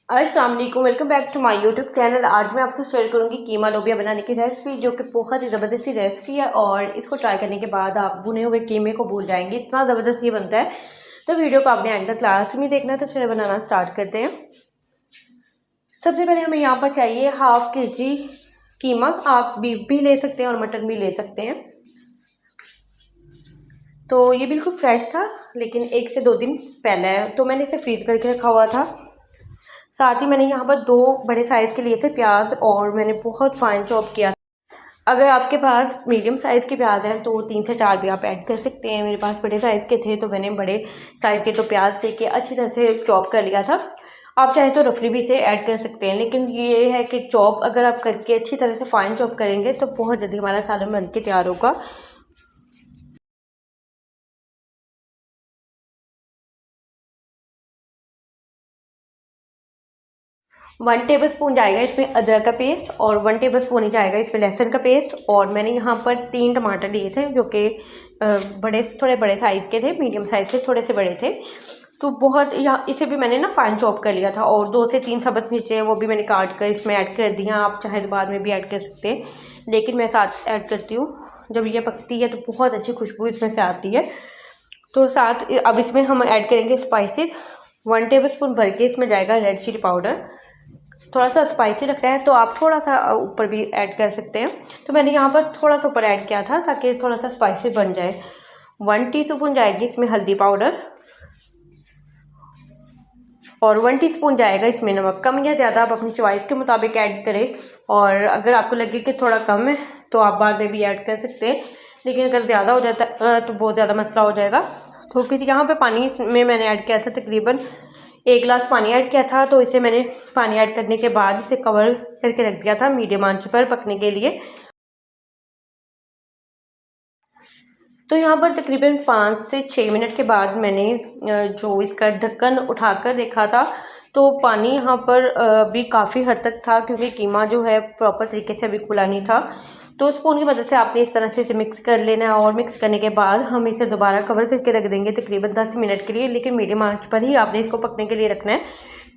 अस्सलाम वालेकुम, welcome back to my YouTube channel. आज मैं आपसे शेयर करूंगी कीमा लोबिया बनाने की रेसिपी, जो कि बहुत ही ज़बरदस्ती रेसिपी है और इसको ट्राई करने के बाद आप भुने हुए कीमे को भूल जाएंगे, इतना ज़बरदस्त ये बनता है। तो वीडियो को आपने एंड तक लास्ट में देखना है। तो चलिए बनाना स्टार्ट करते हैं। सबसे पहले हमें यहाँ पर चाहिए हाफ kg कीमा। आप बीफ भी ले सकते हैं और मटन भी ले सकते हैं। तो ये बिल्कुल फ्रेश था, लेकिन 1 से 2 दिन पहले है, तो मैंने इसे फ्रीज करके रखा हुआ था। साथ ही मैंने यहाँ पर 2 बड़े साइज़ के लिए थे प्याज, और मैंने बहुत फाइन चॉप किया। अगर आपके पास मीडियम साइज़ के प्याज हैं तो 3 से 4 भी आप ऐड कर सकते हैं। मेरे पास बड़े साइज़ के थे तो मैंने बड़े साइज़ के तो प्याज लेके अच्छी तरह से चॉप कर लिया था। आप चाहे तो रफली भी इसे ऐड कर सकते हैं, लेकिन ये है कि चॉप अगर आप करके अच्छी तरह से फाइन चॉप करेंगे तो बहुत जल्दी हमारा सालन बन के तैयार होगा। 1 टेबल स्पून जाएगा इसमें अदरक का पेस्ट, और 1 टेबल स्पून ही जाएगा इसमें लहसुन का पेस्ट। और मैंने यहाँ पर 3 टमाटर लिए थे, जो कि थोड़े बड़े साइज़ के थे, मीडियम साइज़ से थोड़े से बड़े थे। तो बहुत यहाँ इसे भी मैंने ना फाइन चॉप कर लिया था। और 2 से 3 सब्ज़ मिर्चें वो भी मैंने काट कर इसमें ऐड कर दी हैं। आप चाहे तो बाद में भी ऐड कर सकते हैं, लेकिन मैं साथ ऐड करती हूँ। जब ये पकती है तो बहुत अच्छी खुशबू इसमें से आती है। तो साथ अब इसमें हम ऐड करेंगे स्पाइसेस। 1 टेबल स्पून भर के इसमें जाएगा रेड चिली पाउडर। थोड़ा सा स्पाइसी रखना है तो आप थोड़ा सा ऊपर भी ऐड कर सकते हैं। तो मैंने यहाँ पर थोड़ा सा ऊपर ऐड किया था ताकि थोड़ा सा स्पाइसी बन जाए। 1 टीस्पून जाएगी इसमें हल्दी पाउडर, और 1 टीस्पून जाएगा इसमें नमक। कम या ज़्यादा आप अपनी चॉइस के मुताबिक ऐड करें, और अगर आपको लगे कि थोड़ा कम है तो आप बाद में भी ऐड कर सकते हैं, लेकिन अगर ज़्यादा हो जाता है तो बहुत ज़्यादा मसला हो जाएगा। तो फिर यहाँ पे पानी में मैंने ऐड किया था, तकरीबन 1 गिलास पानी ऐड किया था। तो इसे मैंने पानी ऐड करने के बाद इसे कवर करके रख दिया था मीडियम आंच पर पकने के लिए। तो यहाँ पर तकरीबन 5 से 6 मिनट के बाद मैंने जो इसका ढक्कन उठाकर देखा था, तो पानी यहाँ पर भी काफ़ी हद तक था, क्योंकि कीमा जो है प्रॉपर तरीके से अभी खुला नहीं था। तो स्पून की मदद से आपने इस तरह से इसे मिक्स कर लेना है, और मिक्स करने के बाद हम इसे दोबारा कवर करके रख देंगे तकरीबन 10 मिनट के लिए। लेकिन मीडियम आंच पर ही आपने इसको पकने के लिए रखना है,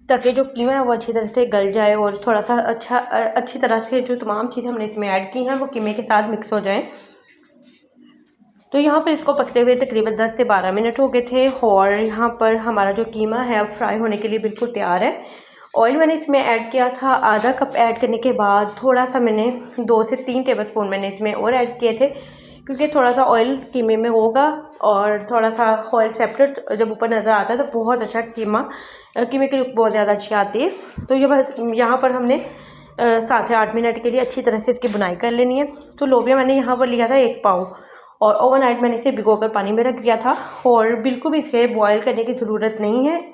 ताकि जो कीमा है वो अच्छी तरह से गल जाए, और थोड़ा सा अच्छी तरह से जो तमाम चीज़ें हमने इसमें ऐड की हैं वो कीमे के साथ मिक्स हो जाएँ। तो यहाँ पर इसको पकते हुए तकरीबन 10 से 12 मिनट हो गए थे, और यहाँ पर हमारा जो कीमा है अब फ्राई होने के लिए बिल्कुल तैयार है। ऑयल मैंने इसमें ऐड किया था आधा कप। ऐड करने के बाद थोड़ा सा मैंने 2 से 3 टेबल स्पून मैंने इसमें और ऐड किए थे, क्योंकि थोड़ा सा ऑयल कीमे में होगा, और थोड़ा सा ऑयल सेपरेट जब ऊपर नज़र आता है तो बहुत अच्छा कीमे की लुक बहुत ज़्यादा अच्छी आती है। तो ये बस यहाँ पर हमने 7 से 8 मिनट के लिए अच्छी तरह से इसकी बुनाई कर लेनी है। तो लोबिया मैंने यहाँ पर लिया था 1 पाव, और ओवरनाइट मैंने इसे भिगोकर पानी में रख दिया था, और बिल्कुल भी इसे बॉयल करने की ज़रूरत नहीं है।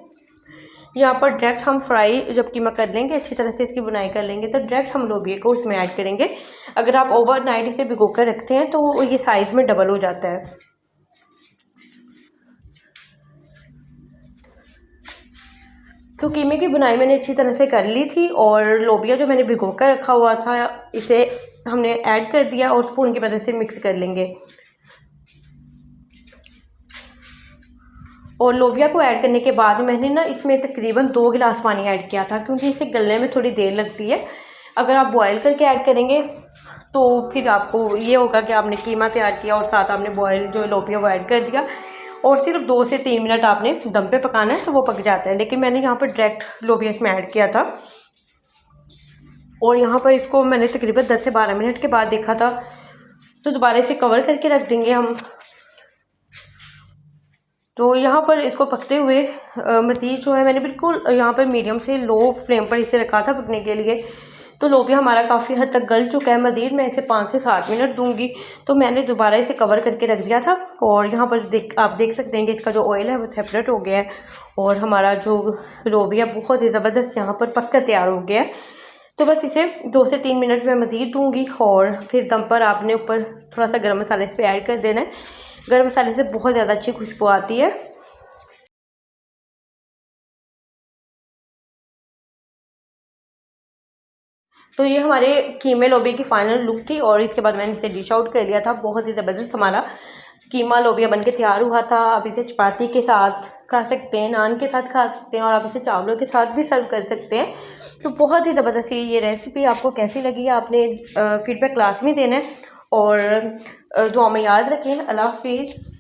यहाँ पर डायरेक्ट हम फ्राई जब कीमा कर लेंगे, अच्छी तरह से इसकी बुनाई कर लेंगे, तो डायरेक्ट हम लोबिया को इसमें ऐड करेंगे। अगर आप ओवरनाइट इसे भिगोकर रखते हैं तो ये साइज़ में डबल हो जाता है। तो कीमे की बुनाई मैंने अच्छी तरह से कर ली थी, और लोबिया जो मैंने भिगोकर रखा हुआ था इसे हमने ऐड कर दिया, और स्पून की मदद से मिक्स कर लेंगे। और लोबिया को ऐड करने के बाद मैंने ना इसमें तकरीबन 2 गिलास पानी ऐड किया था, क्योंकि इसे गलने में थोड़ी देर लगती है। अगर आप बॉयल करके ऐड करेंगे तो फिर आपको ये होगा कि आपने कीमा तैयार किया और साथ आपने बॉयल जो लोबिया वो ऐड कर दिया, और सिर्फ 2 से 3 मिनट आपने दम पे पकाना है तो वो पक जाता है। लेकिन मैंने यहाँ पर डायरेक्ट लोबिया इसमें ऐड किया था, और यहाँ पर इसको मैंने तकरीबन 10 से 12 मिनट के बाद देखा था। तो दोबारा इसे कवर करके रख देंगे हम। तो यहाँ पर इसको पकते हुए मज़ीद जो है मैंने बिल्कुल यहाँ पर मीडियम से लो फ्लेम पर इसे रखा था पकने के लिए। तो लोबिया हमारा काफ़ी हद तक गल चुका है। मज़ीद मैं इसे 5 से 7 मिनट दूंगी। तो मैंने दोबारा इसे कवर करके रख दिया था, और यहाँ पर आप देख सकते हैं कि इसका जो ऑयल है वो सेपरेट हो गया है, और हमारा जो लोबिया बहुत ही ज़बरदस्त यहाँ पर पक कर तैयार हो गया है। तो बस इसे 2 से 3 मिनट में मज़ीद दूंगी, और फिर दम पर आपने ऊपर थोड़ा सा गर्म मसाला इस पर ऐड कर देना है। गर्म मसाले से बहुत ज़्यादा अच्छी खुशबू आती है। तो ये हमारे कीमे लोबिया की फाइनल लुक थी, और इसके बाद मैंने इसे डिश आउट कर लिया था। बहुत ही ज़बरदस्त हमारा कीमा लोबिया बन के तैयार हुआ था। आप इसे चपाती के साथ खा सकते हैं, नान के साथ खा सकते हैं और आप इसे चावलों के साथ भी सर्व कर सकते हैं। तो बहुत ही ज़बरदस्त ये रेसिपी आपको कैसी लगी आपने फीडबैक क्लास में देना है और दुआ में याद रखें। अल्लाह हाफिज़।